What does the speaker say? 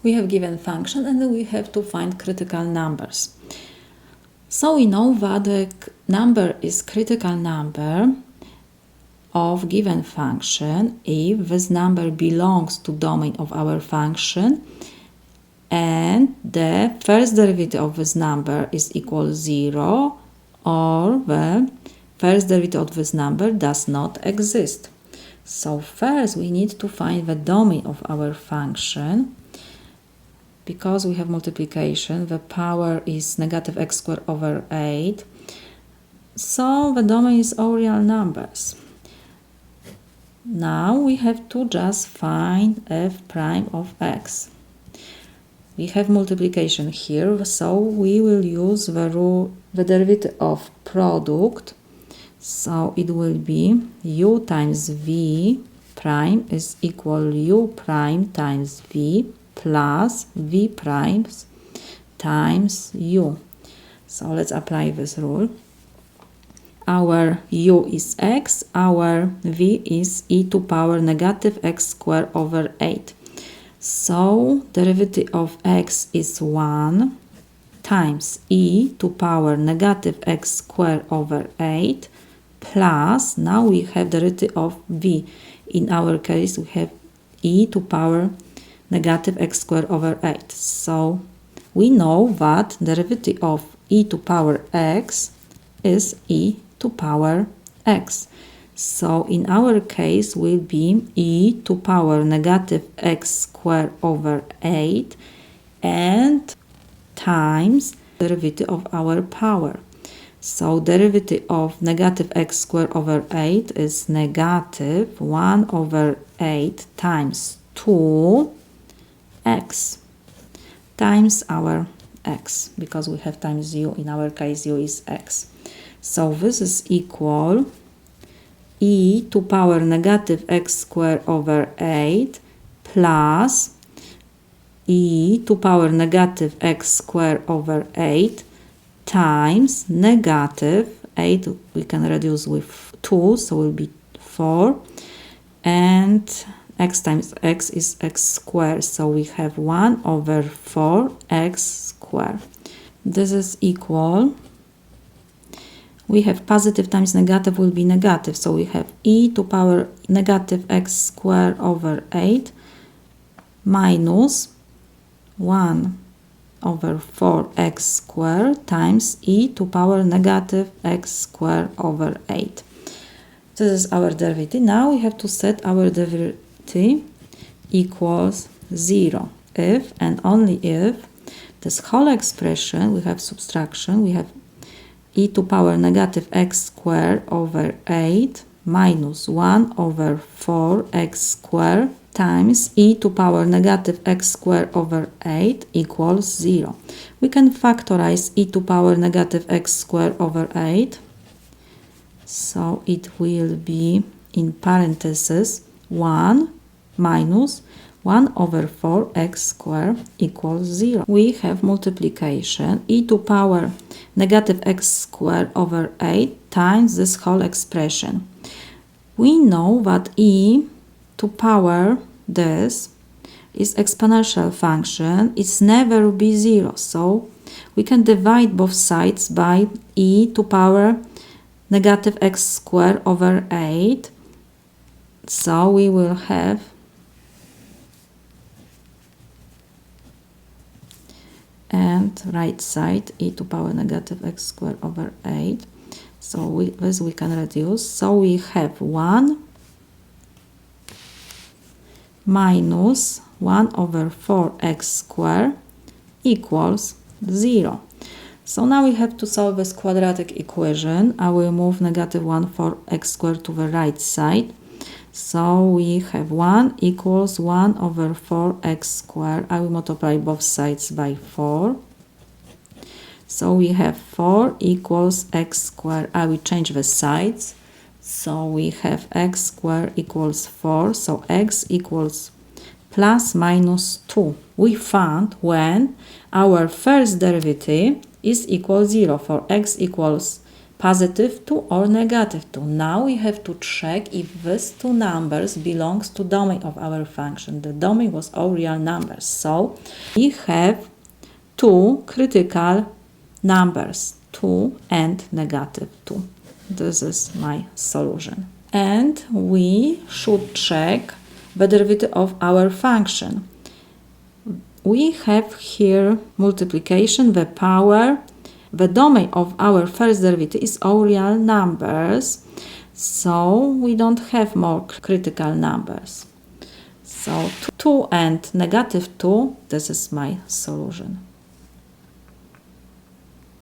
We have given function and then we have to find critical numbers. So we know that the number is critical number of given function if this number belongs to domain of our function and the first derivative of this number is equal 0 or the first derivative of this number does not exist. So first we need to find the domain of our function. Because we have multiplication, the power is negative x squared over 8. So the domain is all real numbers. Now we have to just find f prime of x. We have multiplication here, so we will use the rule, the derivative of product. So it will be u times v prime is equal u prime times v plus v primes times u. So let's apply this rule. Our u is x, our v is e to power negative x squared over 8. So derivative of x is 1 times e to power negative x squared over 8 plus, now we have derivative of v. In our case we have e to power negative x squared over 8. So we know that derivative of e to power x is e to power x. So in our case will be e to power negative x squared over 8 and times derivative of our power. So derivative of negative x squared over 8 is negative 1 over 8 times 2 x times our x, because we have times u, in our case u is x. So this is equal e to power negative x squared over 8 plus e to power negative x squared over 8 times negative 8, we can reduce with 2, so it will be 4, and x times x is x squared, so we have 1 over 4 x squared. This is equal, we have positive times negative will be negative, so we have e to power negative x squared over 8 minus 1 over 4x squared times e to power negative x squared over 8. This is our derivative. Now we have to set our derivative equals 0 if and only if this whole expression, we have subtraction, we have e to power negative x squared over 8 minus 1 over 4x squared times e to power negative x squared over 8 equals 0. We can factorize e to power negative x squared over 8. So it will be in parentheses 1 minus 1 over 4x squared equals 0. We have multiplication e to power negative x squared over 8 times this whole expression. We know that e to power this is exponential function. It's never be 0. So we can divide both sides by e to power negative x squared over 8. So we will have and right side e to power negative x squared over 8. So this we can reduce. So we have 1 minus 1 over 4x squared equals 0. So now we have to solve this quadratic equation. I will move negative 1 4x squared to the right side. So we have 1 equals 1 over 4x squared. I will multiply both sides by 4. So we have 4 equals x squared. I will change the sides. So we have x squared equals 4. So x equals plus minus 2. We found when our first derivative is equal 0. For x equals positive 2 or negative 2. Now we have to check if these two numbers belongs to domain of our function. The domain was all real numbers. So we have two critical numbers, 2 and negative 2. This is my solution. And we should check the derivative of our function. We have here multiplication, the power. The domain of our first derivative is all real numbers, so we don't have more critical numbers. So 2 and negative 2, this is my solution.